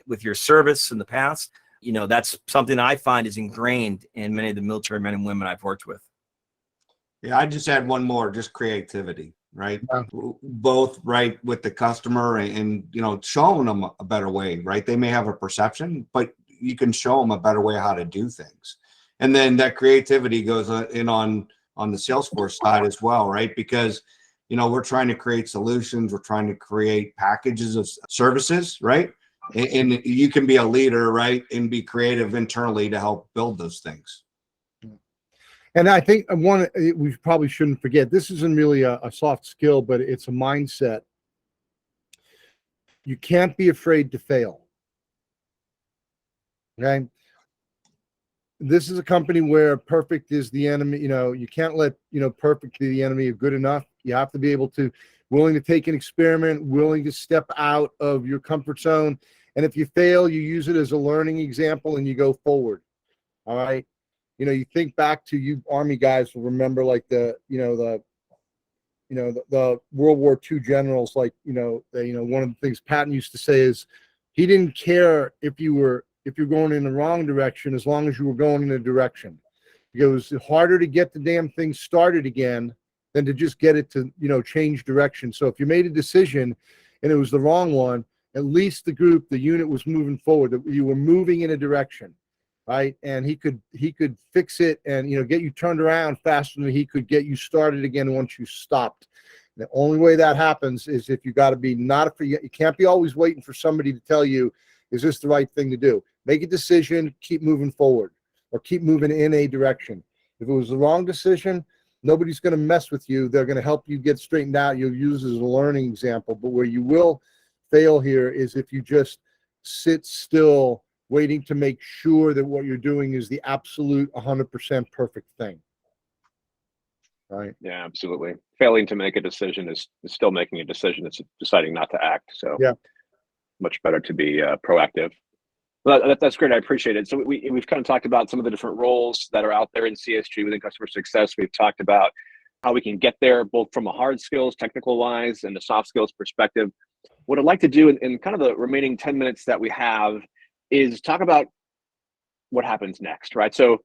with your service in the past, that's something I find is ingrained in many of the military men and women I've worked with. Yeah, I just add one more, just creativity, right? Yeah. Both right with the customer and showing them a better way, right? They may have a perception, but you can show them a better way how to do things. And then that creativity goes in on the Salesforce side as well, right? Because, we're trying to create solutions, we're trying to create packages of services, right? And you can be a leader, right? And be creative internally to help build those things. And I think we probably shouldn't forget, this isn't really a soft skill, but it's a mindset. You can't be afraid to fail. Okay. this is a company where perfect is the enemy. You can't let, perfect be the enemy of good enough. You have to be able to, willing to take an experiment, willing to step out of your comfort zone. And if you fail, you use it as a learning example and you go forward. All right. You think back to, you Army guys will remember, like the World War II generals, like, one of the things Patton used to say is he didn't care if you're going in the wrong direction, as long as you were going in a direction. Because it's harder to get the damn thing started again than to just get it to, change direction. So if you made a decision and it was the wrong one, at least the unit was moving forward, that you were moving in a direction, right? And he could fix it and, get you turned around faster than he could get you started again once you stopped. The only way that happens is if you got to be you can't be always waiting for somebody to tell you, is this the right thing to do? Make a decision, keep moving forward, or keep moving in a direction. If it was the wrong decision, nobody's going to mess with you. They're going to help you get straightened out. You'll use it as a learning example. But where you will fail here is if you just sit still, waiting to make sure that what you're doing is the absolute 100% perfect thing. Right? Yeah, absolutely. Failing to make a decision is still making a decision. It's deciding not to act. So yeah, much better to be proactive. Well, that's great. I appreciate it. So we've kind of talked about some of the different roles that are out there in CSG within customer success. We've talked about how we can get there, both from a hard skills, technical wise, and a soft skills perspective. What I'd like to do in kind of the remaining 10 minutes that we have is talk about what happens next, right? So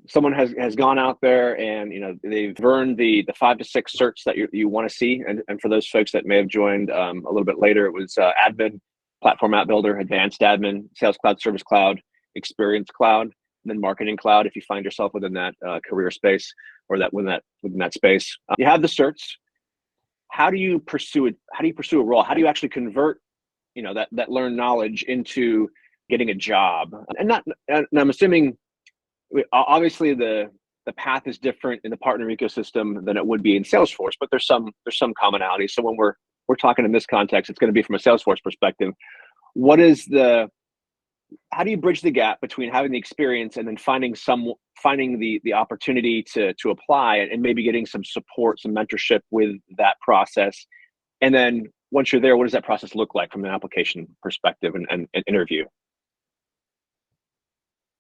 someone has gone out there and they've earned the 5 to 6 certs that you want to see. And for those folks that may have joined a little bit later, it was admin, platform app builder, advanced admin, sales cloud, service cloud, experience cloud, and then marketing cloud. If you find yourself within that career space or within that space, you have the certs. How do you pursue it? How do you pursue a role? How do you actually convert that learned knowledge into getting a job? And I'm assuming, obviously the path is different in the partner ecosystem than it would be in Salesforce, but there's some commonality. So when we're talking in this context, it's going to be from a Salesforce perspective. How do you bridge the gap between having the experience and then finding the opportunity to apply and maybe getting some support, some mentorship with that process? And then once you're there, what does that process look like from an application perspective and interview?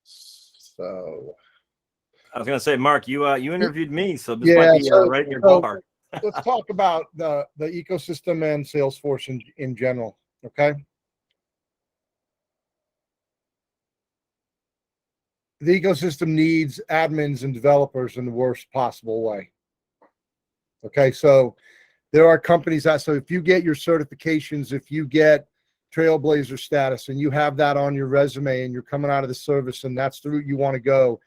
So I was going to say, Mark, you interviewed me, so this might be right in your ballpark. Let's talk about the ecosystem and Salesforce in general, okay? The ecosystem needs admins and developers in the worst possible way. Okay, so there are companies so if you get your certifications, if you get Trailblazer status and you have that on your resume and you're coming out of the service and that's the route you want to go,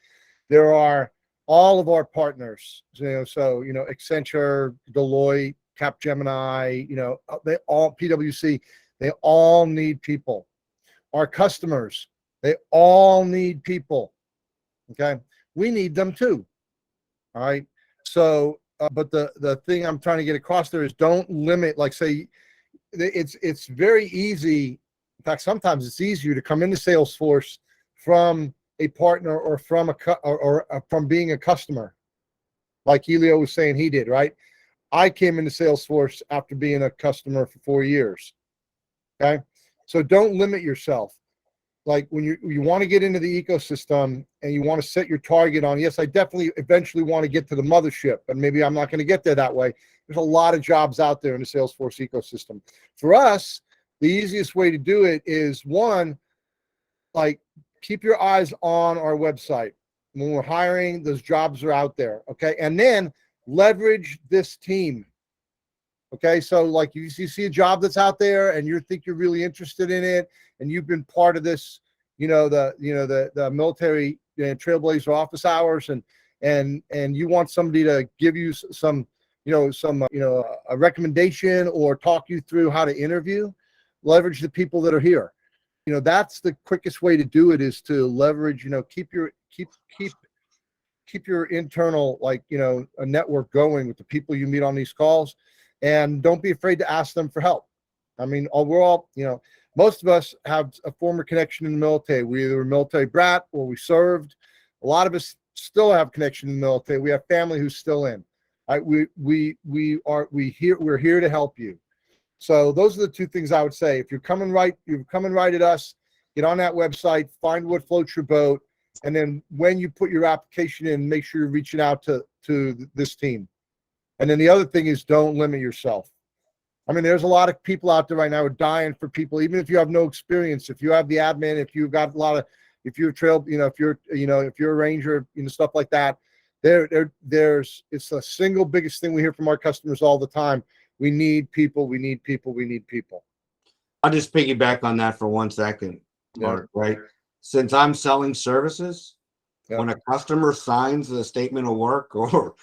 there are all of our partners, Accenture, Deloitte, Capgemini, they all, PwC, they all need people. Our customers, they all need people. Okay, we need them too. All right. So, but the thing I'm trying to get across there is don't limit. Like, say, it's very easy. In fact, sometimes it's easier to come into Salesforce from a partner or from from being a customer, like Elio was saying he did. Right. I came into Salesforce after being a customer for 4 years. Okay, so don't limit yourself. Like when you want to get into the ecosystem and you want to set your target on, yes, I definitely eventually want to get to the mothership, and maybe I'm not going to get there that way. There's a lot of jobs out there in the Salesforce ecosystem. For us, the easiest way to do it is, one, like keep your eyes on our website. When we're hiring, those jobs are out there, okay? And then leverage this team. Okay, so like you see a job that's out there and you think you're really interested in it, and you've been part of this, the military Trailblazer office hours, and you want somebody to give you a recommendation or talk you through how to interview, leverage the people that are here. That's the quickest way to do it, is to leverage, keep your internal, a network going with the people you meet on these calls. And don't be afraid to ask them for help. I mean, we're all, most of us have a former connection in the military. We either were a military brat, or we served, A lot of us still have connection in the military. We have family who's still in. We're here to help you. So those are the two things I would say. If you're coming right at us, get on that website, find what floats your boat, and then when you put your application in, make sure you're reaching out to this team. And then the other thing is, don't limit yourself. I mean, there's a lot of people out there right now who are dying for people, even if you have no experience. If you have the admin, if you've got a lot of, if you're if you're a ranger, stuff like that. It's the single biggest thing we hear from our customers all the time. We need people. We need people. We need people. I'll just piggyback on that for 1 second, Mark. Yeah. Right? Since I'm selling services, when a customer signs a statement of work or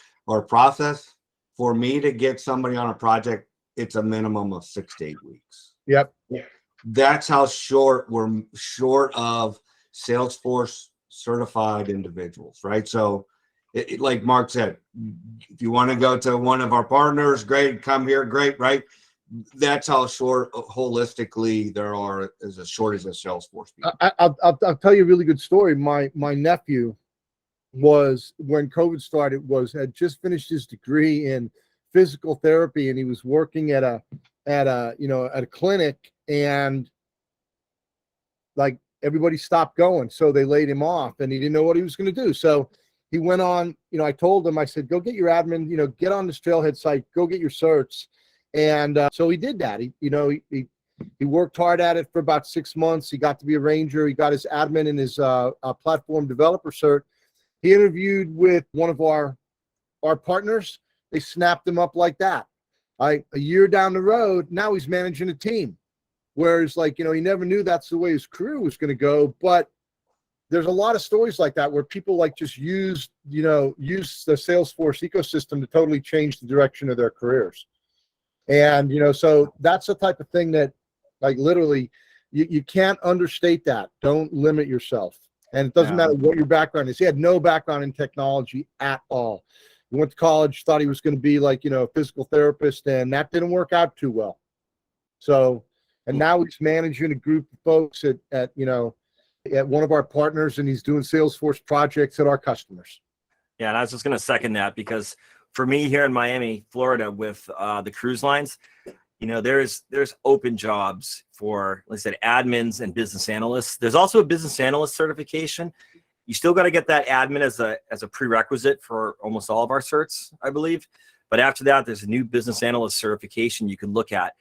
process, for me to get somebody on a project, it's a minimum of 6 to 8 weeks. Yep. That's how we're short of Salesforce certified individuals, right? So, like Mark said, if you want to go to one of our partners, great, come here, great, right? That's how short, holistically, there is a shortage of Salesforce people. I'll tell you a really good story. My nephew was, when COVID started, had just finished his degree in physical therapy, and he was working at a clinic, and like everybody stopped going, so they laid him off, and he didn't know what he was going to do. So he went on, I told him, I said, go get your admin, get on this Trailhead site, go get your certs. And so he did that. He worked hard at it for about 6 months. He got to be a ranger. He got his admin and his platform developer cert. He interviewed with one of our partners. They snapped him up like that. A year down the road, now he's managing a team. Whereas, he never knew that's the way his career was going to go. But there's a lot of stories like that where people just use the Salesforce ecosystem to totally change the direction of their careers. And, so that's the type of thing that, literally, you can't understate that. Don't limit yourself. And it doesn't matter what your background is. He had no background in technology at all. He went to college, thought he was going to be a physical therapist, and that didn't work out too well. So, and now he's managing a group of folks at one of our partners, and he's doing Salesforce projects at our customers. Yeah, and I was just going to second that, because for me here in Miami, Florida, with the cruise lines, there's open jobs for, like I said, admins and business analysts. There's also a business analyst certification. You still got to get that admin as a prerequisite for almost all of our certs, I believe. But after that, there's a new business analyst certification you can look at.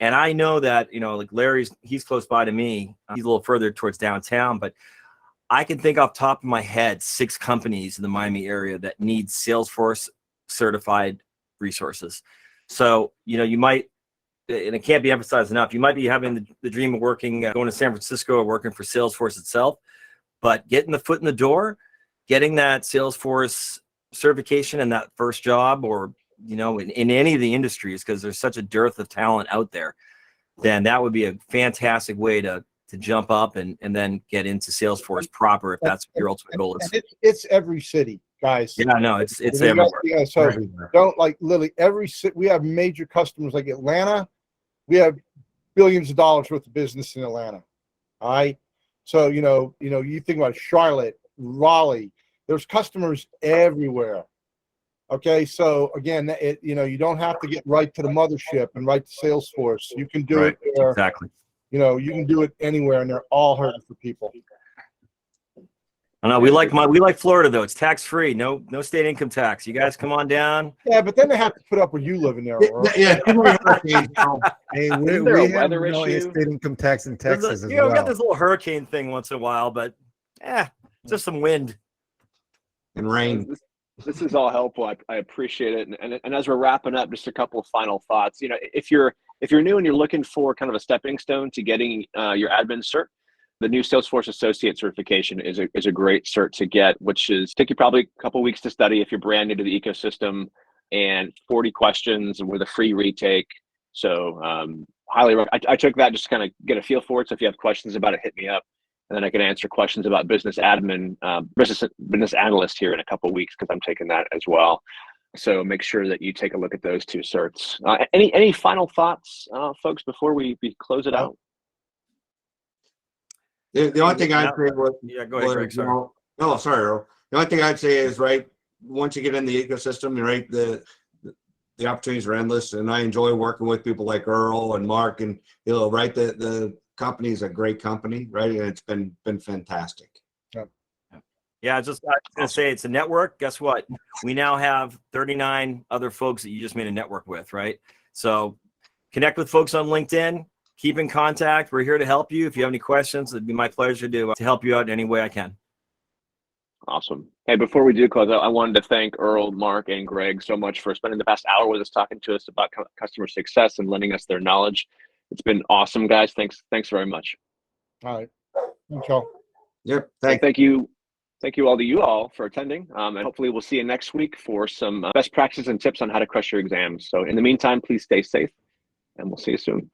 And I know that, like Larry's, he's close by to me. He's a little further towards downtown, but I can think off the top of my head 6 companies in the Miami area that need Salesforce certified resources. So, you might, and it can't be emphasized enough, you might be having the dream of working, going to San Francisco or working for Salesforce itself, but getting the foot in the door, getting that Salesforce certification in that first job, or in any of the industries, because there's such a dearth of talent out there, then that would be a fantastic way to jump up and then get into Salesforce proper, if that's what your ultimate goal is. It's every city, guys. Yeah, no, it's everywhere. Yeah, so don't literally every city. We have major customers like Atlanta. We have billions of dollars worth of business in Atlanta. All right. So, you think about Charlotte, Raleigh, there's customers everywhere. Okay. So again, you don't have to get right to the mothership and right to Salesforce. You can do it there. Exactly. You can do it anywhere, and they're all hurting for people. I know we like Florida though. It's tax free, no state income tax. You guys come on down. Yeah, but then they have to put up with you living there. Yeah. Hey, Is we there a have weather no issue? state income tax in Texas as We well. got this little hurricane thing once in a while, but just some wind and rain. This is all helpful. I appreciate it. And as we're wrapping up, just a couple of final thoughts. If you're new and you're looking for kind of a stepping stone to getting your admin cert, the new Salesforce Associate certification is a great cert to get, which is take you probably a couple weeks to study if you're brand new to the ecosystem, and 40 questions with a free retake. So I took that just to kind of get a feel for it. So if you have questions about it, hit me up, and then I can answer questions about business analyst here in a couple weeks, because I'm taking that as well. So make sure that you take a look at those 2 certs. Any final thoughts, folks, before we close it out? The only thing I'd say was, go ahead, Greg. Sorry. sorry, Earl. The only thing I'd say is, right, once you get in the ecosystem, right, the opportunities are endless, and I enjoy working with people like Earl and Mark and Hill, right? The company is a great company, right? And it's been fantastic. Yeah, I was gonna say it's a network. Guess what? We now have 39 other folks that you just made a network with, right? So connect with folks on LinkedIn, keep in contact. We're here to help you. If you have any questions, it'd be my pleasure to help you out in any way I can. Awesome. Hey, before we do close out, I wanted to thank Earl, Mark, and Greg so much for spending the past hour with us, talking to us about customer success and lending us their knowledge. It's been awesome, guys. Thanks very much. All right. Thanks, y'all. Yep. Thank you all to you all for attending. And hopefully we'll see you next week for some best practices and tips on how to crush your exams. So in the meantime, please stay safe, and we'll see you soon.